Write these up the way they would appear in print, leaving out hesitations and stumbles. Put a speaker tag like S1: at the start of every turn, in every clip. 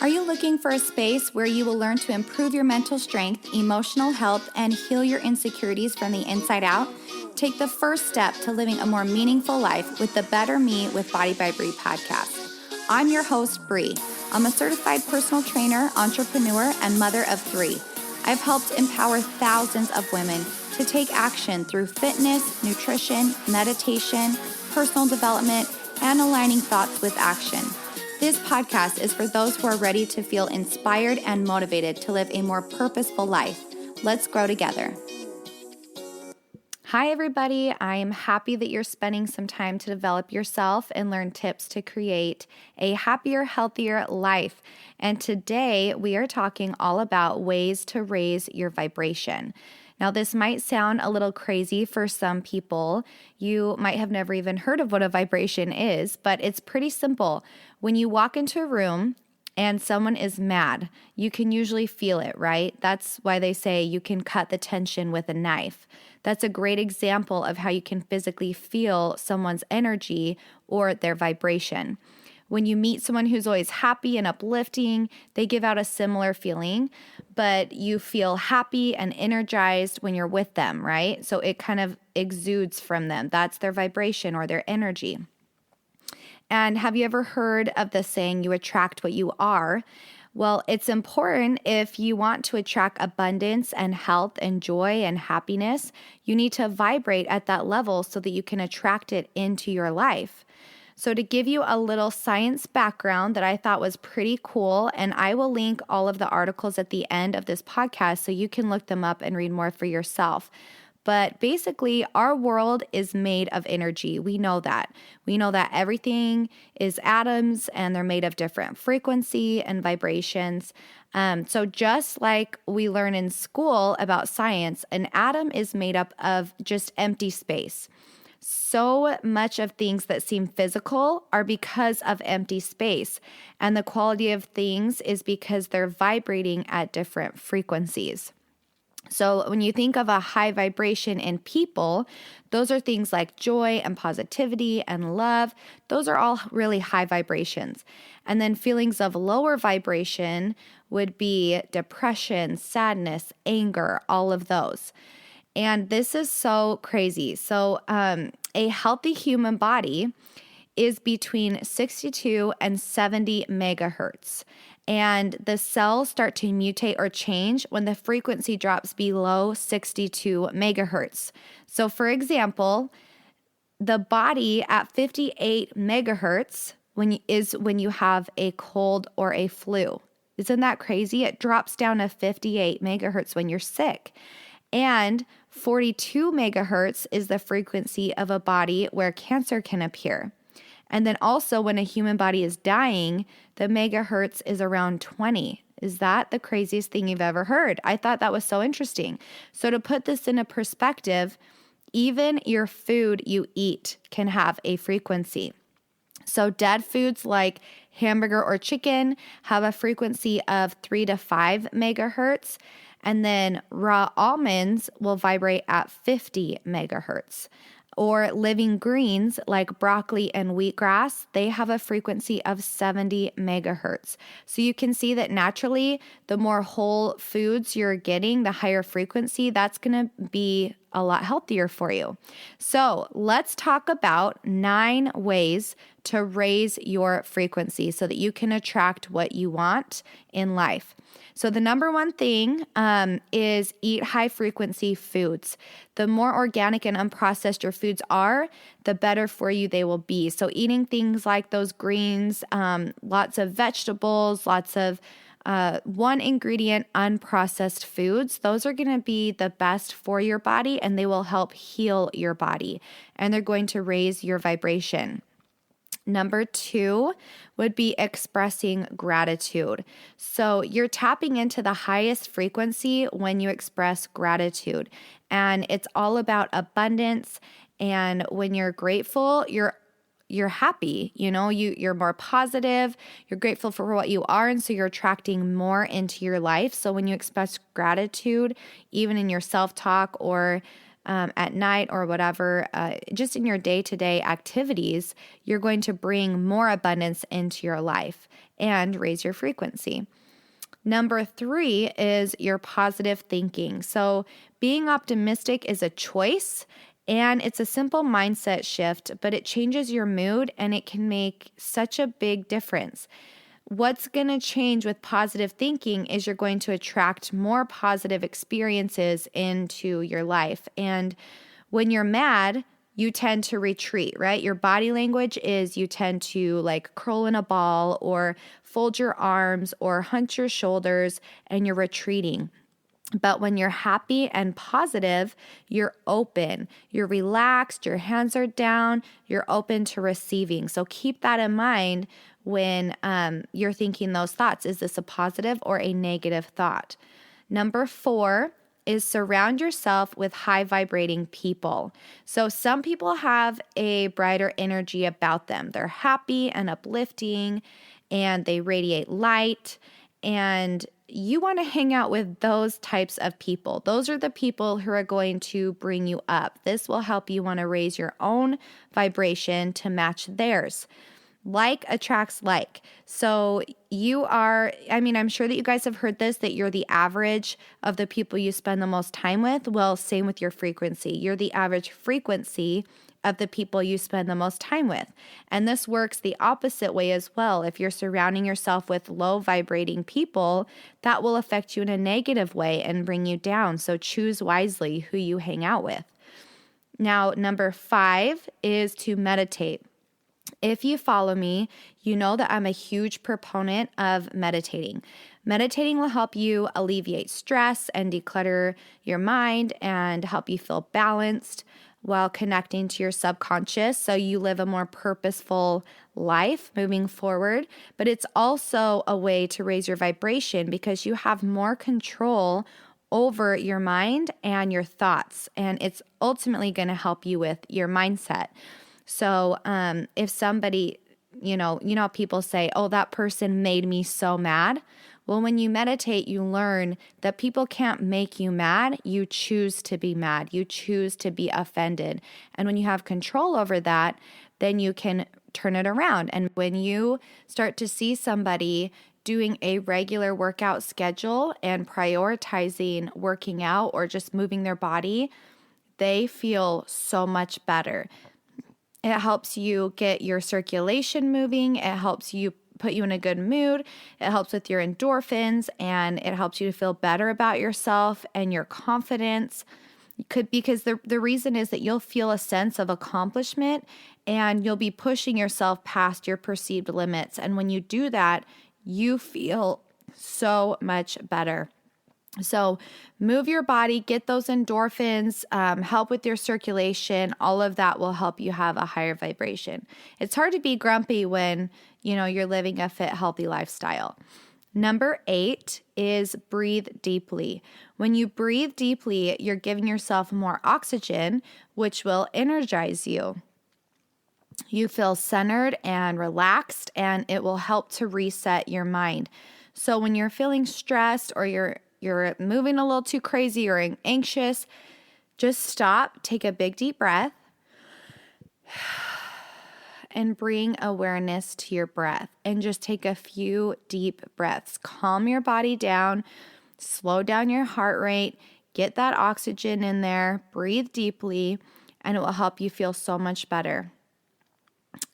S1: Are you looking for a space where you will learn to improve your mental strength, emotional health, and heal your insecurities from the inside out? Take the first step to living a more meaningful life with the Better Me with Body by Bree podcast. I'm your host, Bree. I'm a certified personal trainer, entrepreneur, and mother of 3. I've helped empower thousands of women to take action through fitness, nutrition, meditation, personal development, and aligning thoughts with action. This podcast is for those who are ready to feel inspired and motivated to live a more purposeful life. Let's grow together. Hi, everybody. I am happy that you're spending some time to develop yourself and learn tips to create a happier, healthier life. And today we are talking all about ways to raise your vibration. Now, this might sound a little crazy for some people. You might have never even heard of what a vibration is, but it's pretty simple. When you walk into a room and someone is mad, you can usually feel it, right? That's why they say you can cut the tension with a knife. That's a great example of how you can physically feel someone's energy or their vibration. When you meet someone who's always happy and uplifting, they give out a similar feeling, but you feel happy and energized when you're with them, right? So it kind of exudes from them. That's their vibration or their energy. And have you ever heard of the saying, you attract what you are? Well, it's important if you want to attract abundance and health and joy and happiness, you need to vibrate at that level so that you can attract it into your life. So to give you a little science background that I thought was pretty cool, and I will link all of the articles at the end of this podcast so you can look them up and read more for yourself. But basically, our world is made of energy. We know that. We know that everything is atoms and they're made of different frequency and vibrations. So just like we learn in school about science, an atom is made up of just empty space. So much of things that seem physical are because of empty space, and the quality of things is because they're vibrating at different frequencies. So when you think of a high vibration in people, those are things like joy and positivity and love. Those are all really high vibrations. And then feelings of lower vibration would be depression, sadness, anger, all of those. And this is so crazy. So a healthy human body is between 62 and 70 megahertz. And the cells start to mutate or change when the frequency drops below 62 megahertz. So for example, the body at 58 megahertz when you have a cold or a flu. Isn't that crazy? It drops down to 58 megahertz when you're sick. And 42 megahertz is the frequency of a body where cancer can appear. And then also when a human body is dying, the megahertz is around 20. Is that the craziest thing you've ever heard? I thought that was so interesting. So to put this into perspective, even your food you eat can have a frequency. So dead foods like hamburger or chicken have a frequency of 3 to 5 megahertz. And then raw almonds will vibrate at 50 megahertz. Or living greens like broccoli and wheatgrass, they have a frequency of 70 megahertz. So you can see that naturally, the more whole foods you're getting, the higher frequency, that's going to be a lot healthier for you. So let's talk about 9 ways to raise your frequency so that you can attract what you want in life. So the number one thing is eat high frequency foods. The more organic and unprocessed your foods are, the better for you they will be. So eating things like those greens, lots of vegetables, lots of one ingredient unprocessed foods, those are going to be the best for your body and they will help heal your body and they're going to raise your vibration. Number 2 would be expressing gratitude. So you're tapping into the highest frequency when you express gratitude. And it's all about abundance. And when you're grateful, you're happy, you're more positive, you're grateful for what you are, and so you're attracting more into your life. So when you express gratitude, even in your self-talk or at night or whatever, just in your day-to-day activities, you're going to bring more abundance into your life and raise your frequency. Number 3 is your positive thinking. So being optimistic is a choice, and it's a simple mindset shift, but it changes your mood and it can make such a big difference. What's going to change with positive thinking is you're going to attract more positive experiences into your life. And when you're mad, you tend to retreat, right? Your body language is you tend to like curl in a ball or fold your arms or hunch your shoulders, and you're retreating. But when you're happy and positive, you're open, you're relaxed, your hands are down, you're open to receiving. So keep that in mind when you're thinking those thoughts. Is this a positive or a negative thought? Number 4 is surround yourself with high vibrating people. So some people have a brighter energy about them. They're happy and uplifting and they radiate light, and you want to hang out with those types of people. Those are the people who are going to bring you up. This will help you want to raise your own vibration to match theirs. Like attracts like. So I'm sure that you guys have heard this, that you're the average of the people you spend the most time with. Well, same with your frequency. You're the average frequency of the people you spend the most time with. And this works the opposite way as well. If you're surrounding yourself with low vibrating people, that will affect you in a negative way and bring you down. So choose wisely who you hang out with. Now, number 5 is to meditate. If you follow me, you know that I'm a huge proponent of meditating. Meditating will help you alleviate stress and declutter your mind and help you feel balanced while connecting to your subconscious, so you live a more purposeful life moving forward. But it's also a way to raise your vibration because you have more control over your mind and your thoughts, and it's ultimately going to help you with your mindset. So if somebody, how people say, oh, that person made me so mad. Well, when you meditate, you learn that people can't make you mad. You choose to be mad. You choose to be offended. And when you have control over that, then you can turn it around. And when you start to see somebody doing a regular workout schedule and prioritizing working out or just moving their body, they feel so much better. It helps you get your circulation moving. It helps you put you in a good mood. It helps with your endorphins, and it helps you to feel better about yourself and your confidence. Because the reason is that you'll feel a sense of accomplishment and you'll be pushing yourself past your perceived limits. And when you do that, you feel so much better. So move your body, get those endorphins, help with your circulation. All of that will help you have a higher vibration. It's hard to be grumpy when, you're living a fit, healthy lifestyle. Number 8 is breathe deeply. When you breathe deeply, you're giving yourself more oxygen, which will energize you. You feel centered and relaxed, and it will help to reset your mind. So when you're feeling stressed or you're moving a little too crazy or anxious, just stop, take a big deep breath, and bring awareness to your breath. And just take a few deep breaths. Calm your body down, slow down your heart rate, get that oxygen in there, breathe deeply, and it will help you feel so much better.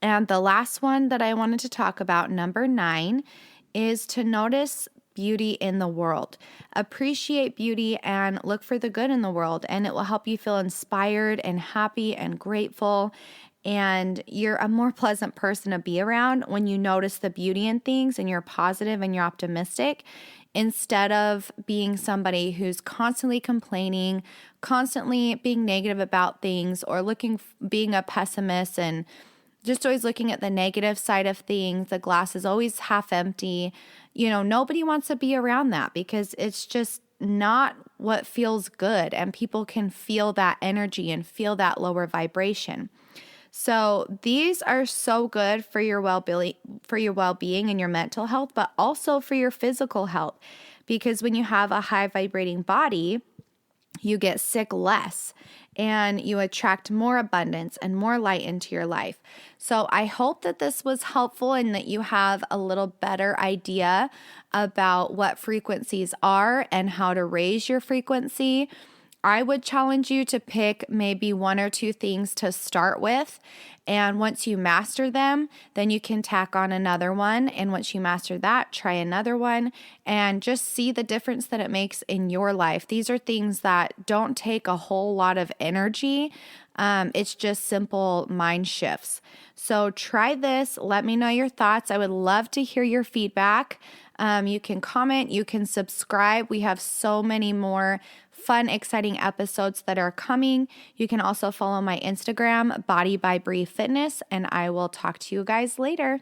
S1: And the last one that I wanted to talk about, number 9, is to notice beauty in the world. Appreciate beauty and look for the good in the world, and it will help you feel inspired and happy and grateful. And you're a more pleasant person to be around when you notice the beauty in things and you're positive and you're optimistic, instead of being somebody who's constantly complaining, constantly being negative about things, or being a pessimist and just always looking at the negative side of things. The glass is always half empty. Nobody wants to be around that because it's just not what feels good, and people can feel that energy and feel that lower vibration. So these are so good for your well-being and your mental health, but also for your physical health, because when you have a high vibrating body, you get sick less, and you attract more abundance and more light into your life. So I hope that this was helpful and that you have a little better idea about what frequencies are and how to raise your frequency. I would challenge you to pick maybe one or two things to start with. And once you master them, then you can tack on another one. And once you master that, try another one and just see the difference that it makes in your life. These are things that don't take a whole lot of energy. It's just simple mind shifts. So try this. Let me know your thoughts. I would love to hear your feedback. You can comment, you can subscribe. We have so many more fun, exciting episodes that are coming. You can also follow my Instagram, Body by Bree Fitness, and I will talk to you guys later.